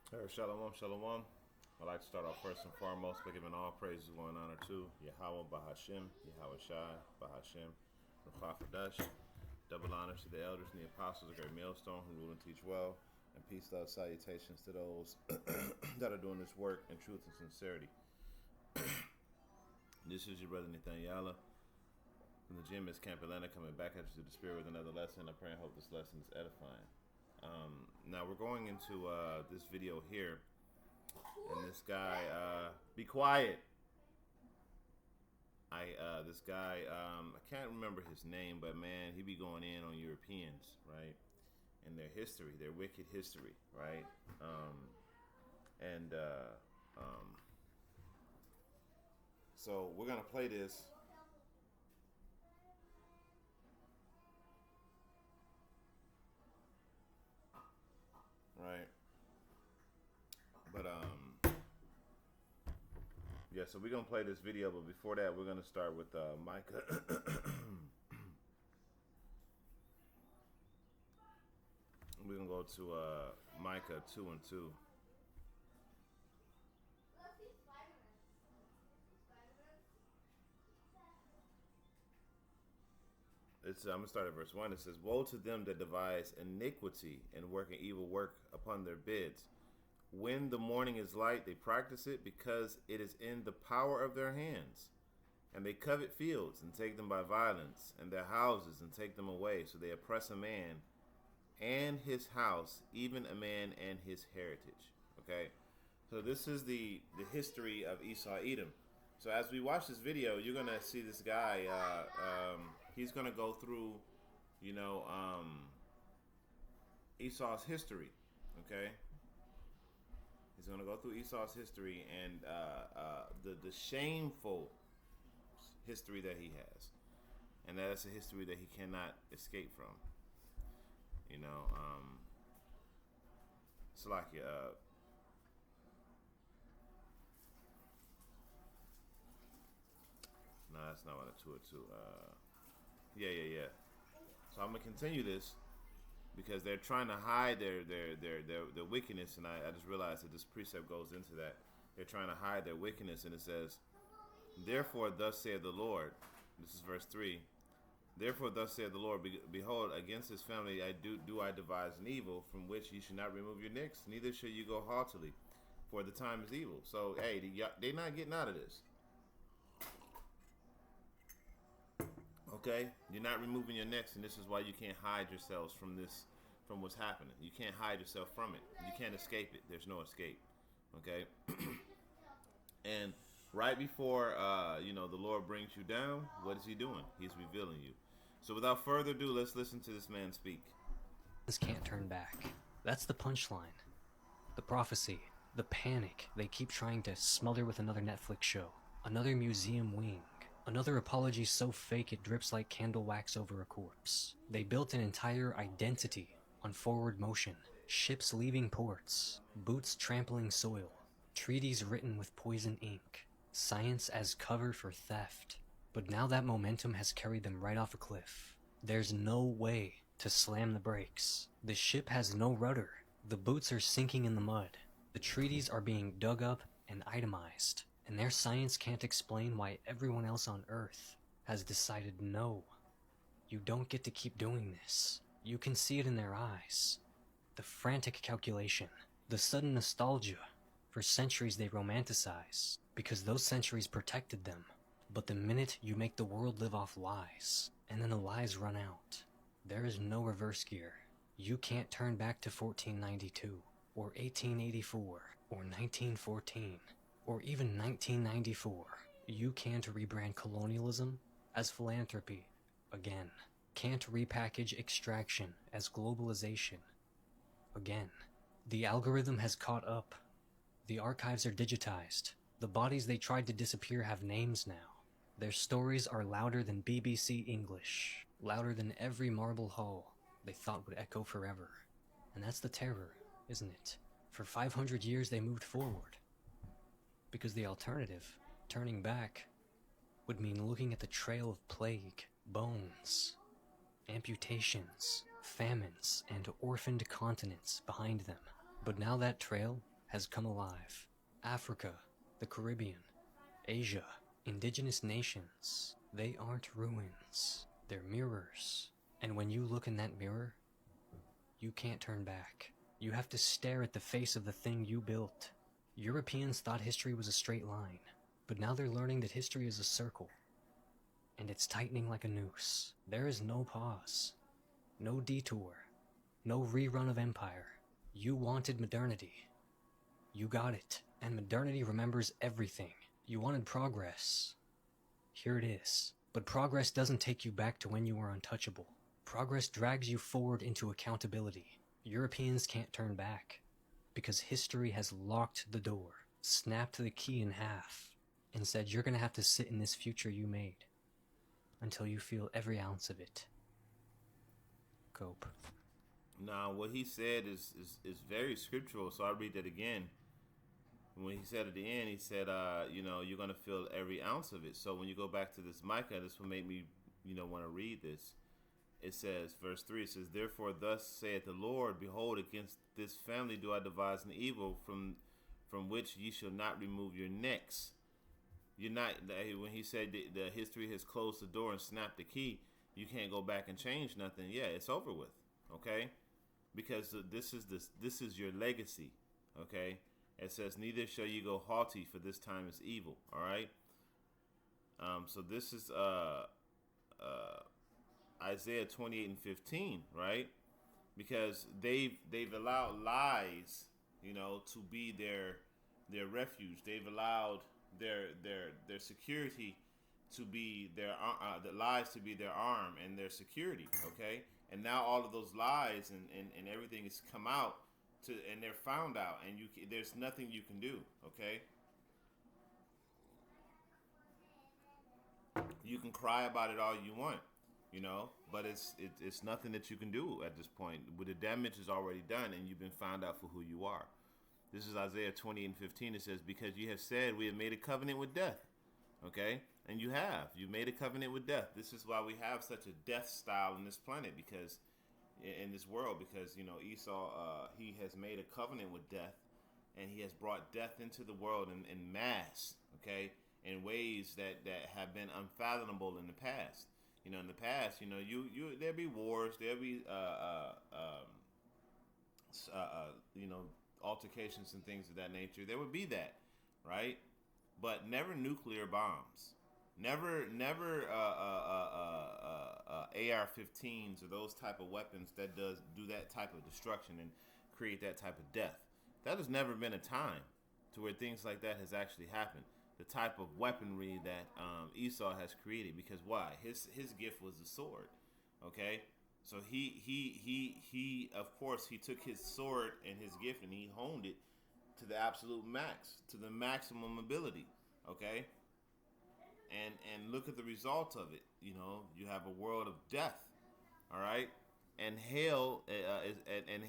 Shalom, shalom. I'd like to start off first and foremost by giving all praises, glory, and honor to Yahweh, Bahashem, Yahweh Shai, Bahashem, Ruchakadash. Double honors to the elders and the apostles, the great millstone who rule and teach well, and peace, love, salutations to those that are doing this work in truth and sincerity. This is your brother Nathaniel from the gym. Is Camp Atlanta coming back at you through the spirit with another lesson. I pray and hope this lesson is edifying. Now we're going into this video here, and this guy, be quiet. This guy, I can't remember his name, but man, he be going in on Europeans, right, and their history, their wicked history, right, and so we're gonna play this. Right. But yeah, so we're gonna play this video, but before that we're gonna start with Micah. We're gonna go to Micah 2:2. I'm gonna start at verse 1. It says, "Woe to them that devise iniquity and work an evil work upon their beds. When the morning is light, they practice it, because it is in the power of their hands. And they covet fields and take them by violence, and their houses and take them away. So they oppress a man and his house, even a man and his heritage." Okay, so this is the history of Esau Edom. So as we watch this video, you're gonna see this guy. He's gonna go through, Esau's history. Okay, he's gonna go through Esau's history and the shameful history that he has, and that is a history that he cannot escape from. Salakia. No, that's not what I two or two. Yeah. So I'm gonna continue this because they're trying to hide their wickedness, and I just realized that this precept goes into that. They're trying to hide their wickedness, and it says, "Therefore, thus saith the Lord." This is verse 3. "Therefore, thus saith the Lord: Behold, against this family I devise an evil, from which ye should not remove your necks, neither shall you go haughtily, for the time is evil." So, hey, they not getting out of this. Okay, you're not removing your necks, and this is why you can't hide yourselves from this, from what's happening. You can't hide yourself from it. You can't escape it. There's no escape. Okay, and right before the Lord brings you down, what is He doing? He's revealing you. So without further ado, let's listen to this man speak. This can't turn back. That's the punchline. The prophecy, the panic they keep trying to smother with another Netflix show, another museum wing, another apology so fake it drips like candle wax over a corpse. They built an entire identity on forward motion, ships leaving ports, boots trampling soil, treaties written with poison ink, science as cover for theft. But now that momentum has carried them right off a cliff. There's no way to slam the brakes. The ship has no rudder. The boots are sinking in the mud. The treaties are being dug up and itemized, and their science can't explain why everyone else on Earth has decided no. You don't get to keep doing this. You can see it in their eyes. The frantic calculation, the sudden nostalgia. For centuries they romanticize, because those centuries protected them. But the minute you make the world live off lies, and then the lies run out, there is no reverse gear. You can't turn back to 1492, or 1884, or 1914, or even 1994. You can't rebrand colonialism as philanthropy again. Can't repackage extraction as globalization again. The algorithm has caught up. The archives are digitized. The bodies they tried to disappear have names now. Their stories are louder than BBC English, louder than every marble hall they thought would echo forever. And that's the terror, isn't it? For 500 years they moved forward. Because the alternative, turning back, would mean looking at the trail of plague, bones, amputations, famines, and orphaned continents behind them. But now that trail has come alive. Africa, the Caribbean, Asia, indigenous nations, they aren't ruins. They're mirrors. And when you look in that mirror, you can't turn back. You have to stare at the face of the thing you built. Europeans thought history was a straight line, but now they're learning that history is a circle. And it's tightening like a noose. There is no pause, no detour, no rerun of empire. You wanted modernity. You got it. And modernity remembers everything. You wanted progress. Here it is. But progress doesn't take you back to when you were untouchable. Progress drags you forward into accountability. Europeans can't turn back, because history has locked the door, snapped the key in half, and said you're gonna have to sit in this future you made until you feel every ounce of it. Cope. Now, what he said is very scriptural, so I'll read that again. When he said at the end, he said, you're going to feel every ounce of it. So when you go back to this Micah, this will make me, want to read this. It says, verse 3, it says, therefore thus saith the Lord, behold, against this family do I devise an evil from which ye shall not remove your necks. You're not, when he said the history has closed the door and snapped the key, you can't go back and change nothing. Yeah, it's over with. Okay? Because this is your legacy. Okay? It says, neither shall you go haughty, for this time is evil. All right? So this is Isaiah 28:15, right? Because they've allowed lies, to be their refuge. They've allowed their security to be the lies to be their arm and their security. Okay, and now all of those lies and everything has come out and they're found out, and there's nothing you can do. Okay, you can cry about it all you want. But it's nothing that you can do at this point. Where the damage is already done, and you've been found out for who you are. This is Isaiah 28:15. It says, because you have said we have made a covenant with death. Okay? And you made a covenant with death. This is why we have such a death style in this planet, because in this world, because, Esau, he has made a covenant with death, and he has brought death into the world in mass, okay? In ways that have been unfathomable in the past. In the past, there'll be wars, there'll be, altercations and things of that nature. There would be that, right? But never nuclear bombs, never AR-15s or those type of weapons that do that type of destruction and create that type of death. That has never been a time to where things like that has actually happened. The type of weaponry that Esau has created, because why? His gift was the sword. Okay, so he of course he took his sword and his gift and he honed it to the absolute max, to the maximum ability. Okay, and look at the result of it. You have a world of death. All right, and hell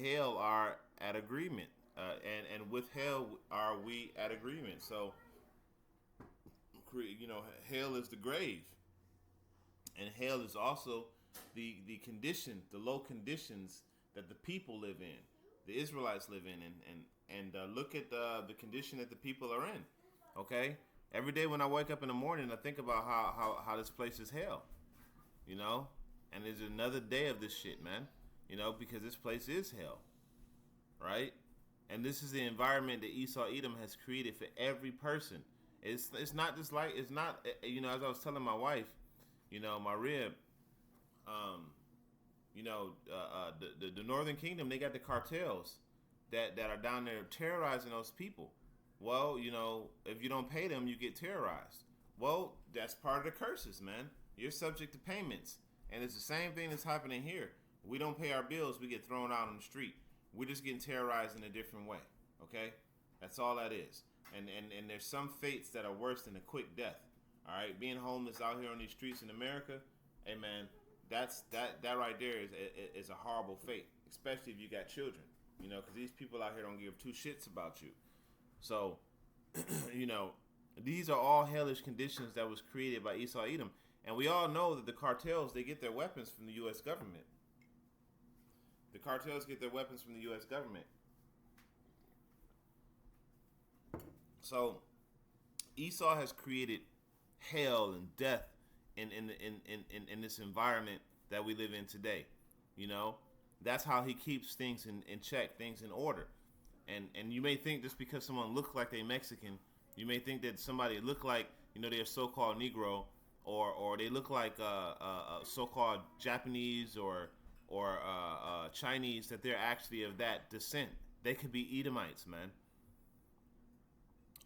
hell are at agreement, and with hell are we at agreement. So. Hell is the grave, and hell is also the condition, the low conditions that the people live in, the Israelites live in, and look at the condition that the people are in. Okay, every day when I wake up in the morning, I think about how this place is hell, and there's another day of this shit, man, because this place is hell, right? And this is the environment that Esau Edom has created for every person. It's not just like, it's not, as I was telling my wife, my rib, the Northern Kingdom, they got the cartels that are down there terrorizing those people. Well, if you don't pay them, you get terrorized. Well, that's part of the curses, man. You're subject to payments. And it's the same thing that's happening here. We don't pay our bills, we get thrown out on the street. We're just getting terrorized in a different way, okay? That's all that is. And there's some fates that are worse than a quick death. All right, being homeless out here on these streets in America, hey man, that right there is a horrible fate, especially if you got children. Because these people out here don't give two shits about you. So, these are all hellish conditions that was created by Esau Edom, and we all know that the cartels, they get their weapons from the U.S. government. The cartels get their weapons from the U.S. government. So Esau has created hell and death in this environment that we live in today. You know, that's how he keeps things in check, things in order. And you may think just because someone looks like they're Mexican, you may think that somebody look like, you know, they're so-called Negro, or they look like so-called Japanese or Chinese, that they're actually of that descent. They could be Edomites, man.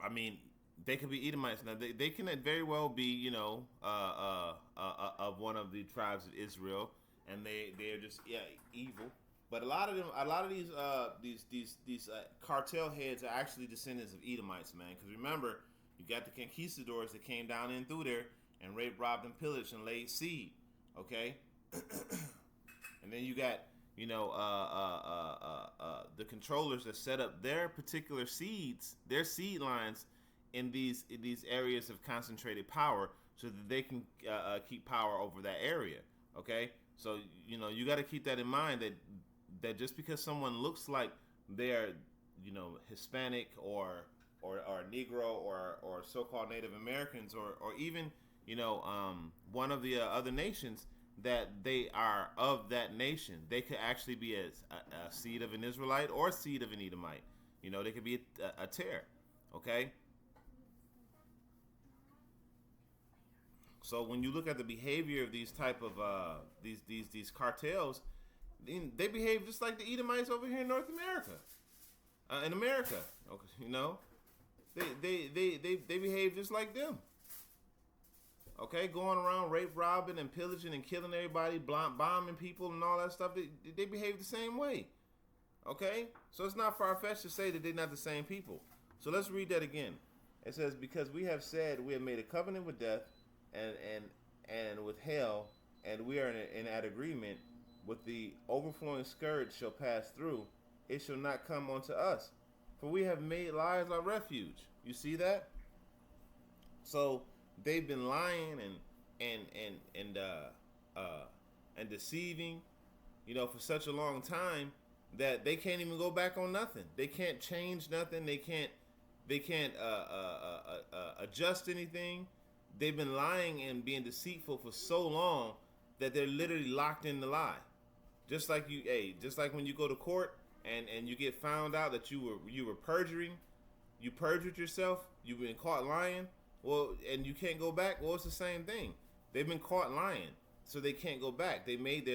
I mean, they could be Edomites. Now, they can very well be, you know, of one of the tribes of Israel, and they're just evil. But a lot of them, a lot of these cartel heads are actually descendants of Edomites, man. Because remember, you got the conquistadors that came down in through there and raped, robbed, and pillaged and laid seed. Okay, and then you got, you know, the controllers that set up their particular seeds, their seed lines in these areas of concentrated power, so that they can keep power over that area. Okay, so you know, you got to keep that in mind, that just because someone looks like they're, you know, Hispanic or Negro or so-called Native Americans or even, you know, one of the other nations, that they are of that nation. They could actually be a seed of an Israelite or a seed of an Edomite. You know, they could be a tear. Okay. So when you look at the behavior of these type of these cartels, they behave just like the Edomites over here in North America, in America. Okay, you know, they behave just like them. Okay, going around rape, robbing, and pillaging and killing everybody, bombing people and all that stuff. They behave the same way. Okay, so it's not far-fetched to say that they're not the same people. So let's read that again. It says, because we have said we have made a covenant with death and with hell, and we are in that agreement with the overflowing scourge shall pass through, it shall not come unto us. For we have made lies our refuge. You see that? So they've been lying and deceiving, you know, for such a long time that they can't even go back on nothing. They can't change nothing. They can't adjust anything. They've been lying and being deceitful for so long that they're literally locked in the lie. Just like just like when you go to court and you get found out that you were perjuring, you perjured yourself, you've been caught lying, well, and you can't go back. Well, it's the same thing. They've been caught lying, so they can't go back. They made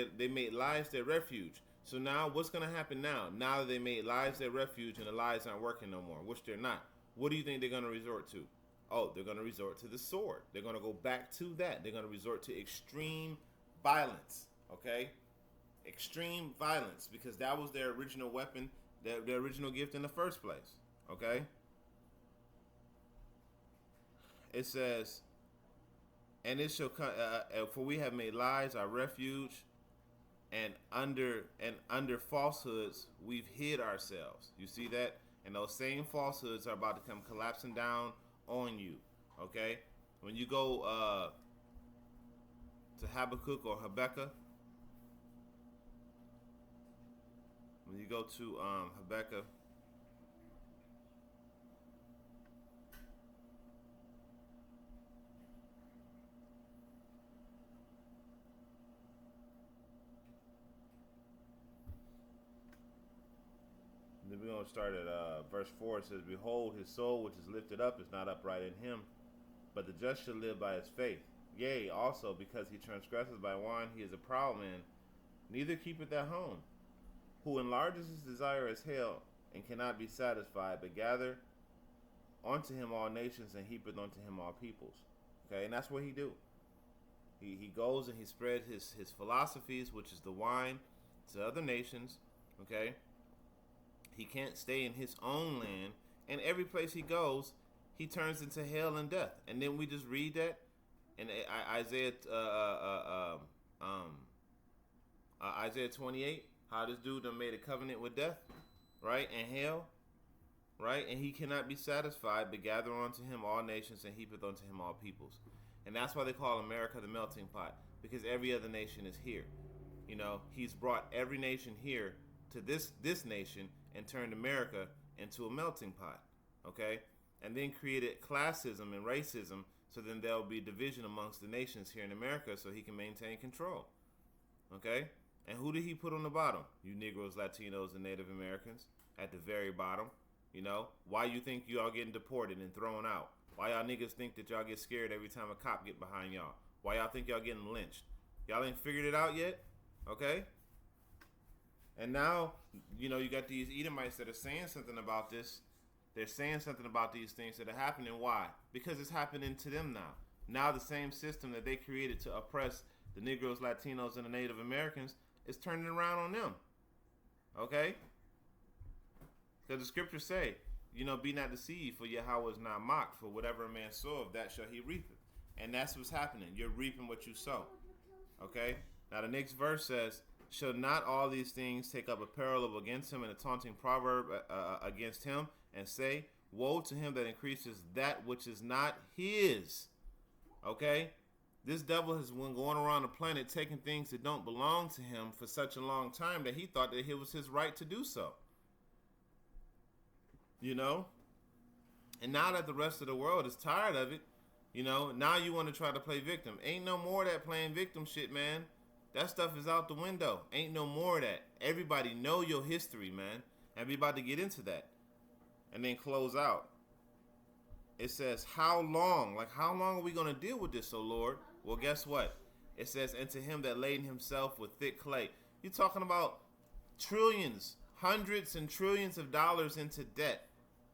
lies their refuge. So now what's gonna happen now? Now that they made lies their refuge and the lies aren't working no more, which they're not, what do you think they're gonna resort to? Oh, they're gonna resort to the sword. They're gonna go back to that. They're gonna resort to extreme violence. Okay? Extreme violence, because that was their original weapon, their original gift in the first place. Okay? It says, and it shall come, for we have made lies our refuge, and under falsehoods we've hid ourselves. You see that? And those same falsehoods are about to come collapsing down on you. Okay? When you go to Habakkuk or Habakkuk, when you go to Habakkuk, then we're going to start at verse 4. It says, behold, his soul which is lifted up is not upright in him, but the just shall live by his faith. Yea, also because he transgresses by wine, he is a proud man, neither keepeth at home, who enlarges his desire as hell, and cannot be satisfied, but gather unto him all nations, and heapeth unto him all peoples. Okay, and that's what he do. He goes and he spreads his philosophies, which is the wine, to other nations. Okay, he can't stay in his own land, and every place he goes, he turns into hell and death. And then we just read that in Isaiah Isaiah 28, how this dude done made a covenant with death, right, and hell, right, and he cannot be satisfied, but gather unto him all nations, and heapeth unto him all peoples. And that's why they call America the melting pot, because every other nation is here. You know, he's brought every nation here to this nation and turned America into a melting pot. Okay, and then created classism and racism. So then there'll be division amongst the nations here in America, so he can maintain control. Okay? And who did he put on the bottom? You Negroes, Latinos, and Native Americans at the very bottom. You know, why you think y'all getting deported and thrown out? Why y'all niggas think that y'all get scared every time a cop get behind y'all? Why y'all think y'all getting lynched? Y'all ain't figured it out yet? Okay? And now, you know, you got these Edomites that are saying something about this. They're saying something about these things that are happening. Why? Because it's happening to them now. Now the same system that they created to oppress the Negroes, Latinos, and the Native Americans is turning around on them. Okay? Because the scriptures say, you know, be not deceived, for Yahweh is not mocked. For whatever a man soweth, that shall he reap it. And that's what's happening. You're reaping what you sow. Okay? Now the next verse says, shall not all these things take up a parallel against him and a taunting proverb against him, and say, woe to him that increases that which is not his. Okay? This devil has been going around the planet taking things that don't belong to him for such a long time that he thought that it was his right to do so. You know? And now that the rest of the world is tired of it, you know, now you want to try to play victim. Ain't no more of that playing victim shit, man. That stuff is out the window. Ain't no more of that. Everybody know your history, man. And we about to get into that. And then close out. It says, how long? Like, how long are we going to deal with this, O Lord? Well, guess what? It says, and to him that laden himself with thick clay. You're talking about trillions, hundreds and trillions of dollars into debt.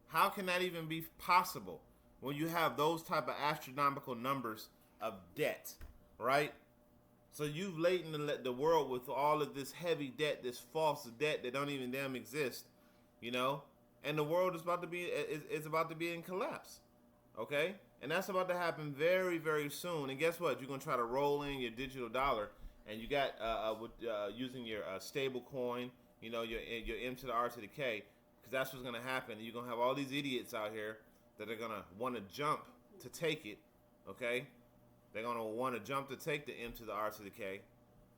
How can that even be possible when you have those type of astronomical numbers of debt, right? So you've laden the world with all of this heavy debt, this false debt that don't even damn exist, you know? And the world is about to be in collapse, okay? And that's about to happen very, very soon. And guess what? You're gonna try to roll in your digital dollar, and you got using your stable coin, you know, your M to the R to the K, because that's what's gonna happen. You're gonna have all these idiots out here that are gonna want to jump to take it, okay? They're gonna want to jump to take the M to the R to the K,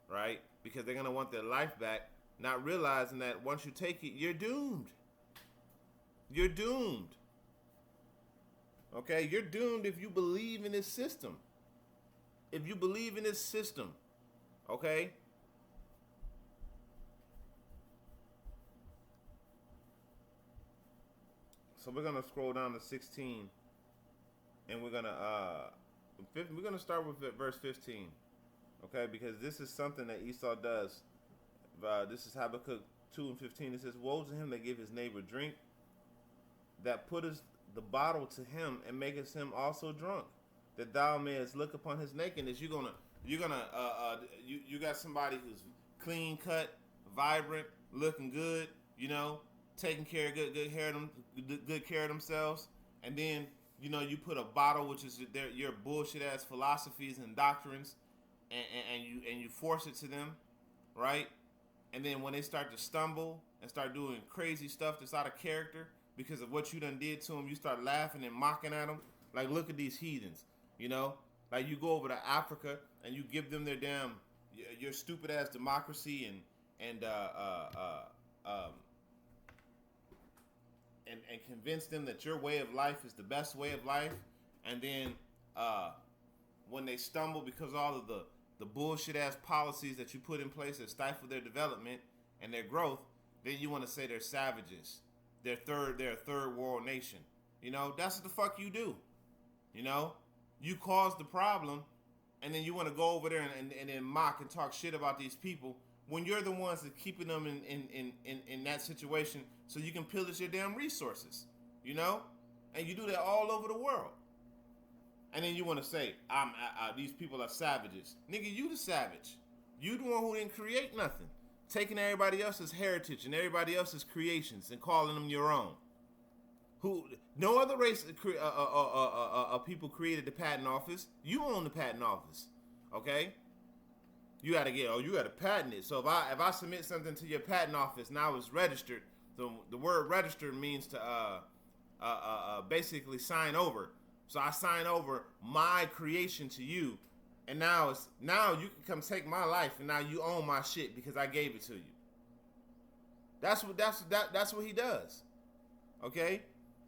right? Because they're gonna want their life back, not realizing that once you take it, you're doomed. You're doomed. Okay, you're doomed if you believe in this system. If you believe in this system, okay? So we're gonna scroll down to 16, and we're gonna start with verse 15, okay? Because this is something that Esau does. This is Habakkuk 2:15. It says, "Woe to him that give his neighbor drink, that putteth the bottle to him and maketh him also drunk, that thou mayest look upon his nakedness." You got somebody who's clean cut, vibrant, looking good, you know, taking care of good care of themselves, and then you know you put a bottle, which is your bullshit ass philosophies and doctrines, and you force it to them, right? And then when they start to stumble and start doing crazy stuff that's out of character because of what you done did to them, you start laughing and mocking at them. Like, look at these heathens, you know? Like, you go over to Africa and you give them their damn, your stupid ass democracy and convince them that your way of life is the best way of life. And then when they stumble because of all of the bullshit ass policies that you put in place that stifle their development and their growth, then you want to say they're savages. They're a third world nation. You know, that's what the fuck you do. You know, you caused the problem, and then you want to go over there and then mock and talk shit about these people when you're the ones that keeping them in that situation so you can pillage your damn resources. You know, and you do that all over the world. And then you want to say, these people are savages. Nigga, you the savage. You the one who didn't create nothing. Taking everybody else's heritage and everybody else's creations and calling them your own. Who? No other race of people created the patent office. You own the patent office, okay? You gotta patent it. So if I submit something to your patent office, now it's registered. So the word registered means to basically sign over. So I sign over my creation to you, and now you can come take my life, and now you own my shit because I gave it to you. That's what he does. Okay?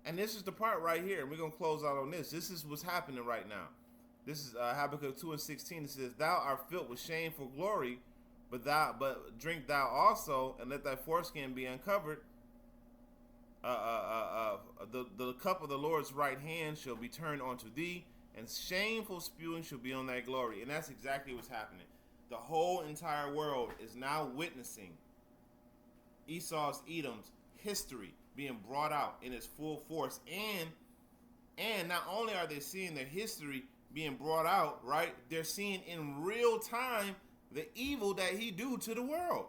And this is the part right here, and we're going to close out on this. This is what's happening right now. This is Habakkuk 2:16. It says, "Thou art filled with shame for glory, but drink thou also, and let thy foreskin be uncovered. The cup of the Lord's right hand shall be turned unto thee, and shameful spewing shall be on thy glory." And that's exactly what's happening. The whole entire world is now witnessing Edom's history being brought out in its full force, and not only are they seeing their history being brought out, right? They're seeing in real time the evil that he do to the world.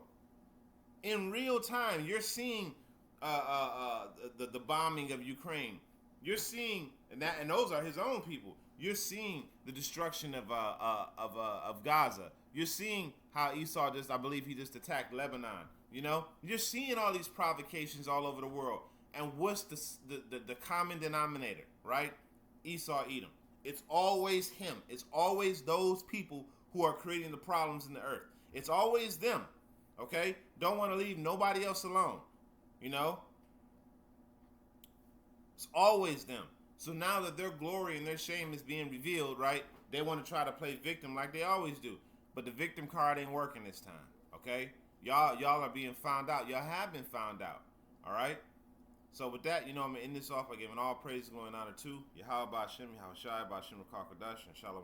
In real time, you're seeing the bombing of Ukraine. You're seeing, and those are his own people. You're seeing the destruction of Gaza. You're seeing how Esau I believe he just attacked Lebanon. You know, you're seeing all these provocations all over the world. And what's the common denominator, right? Esau, Edom. It's always him. It's always those people who are creating the problems in the earth. It's always them, okay? Don't want to leave nobody else alone, you know? It's always them. So now that their glory and their shame is being revealed, right, they want to try to play victim like they always do. But the victim card ain't working this time, okay? Y'all are being found out. Y'all have been found out, all right? So with that, I'm going to end this off by giving all praise, glory, and honor to Yahweh Ba'Shem, Yahweh Shai, Ba'Shem Rakakadash, and Shalom.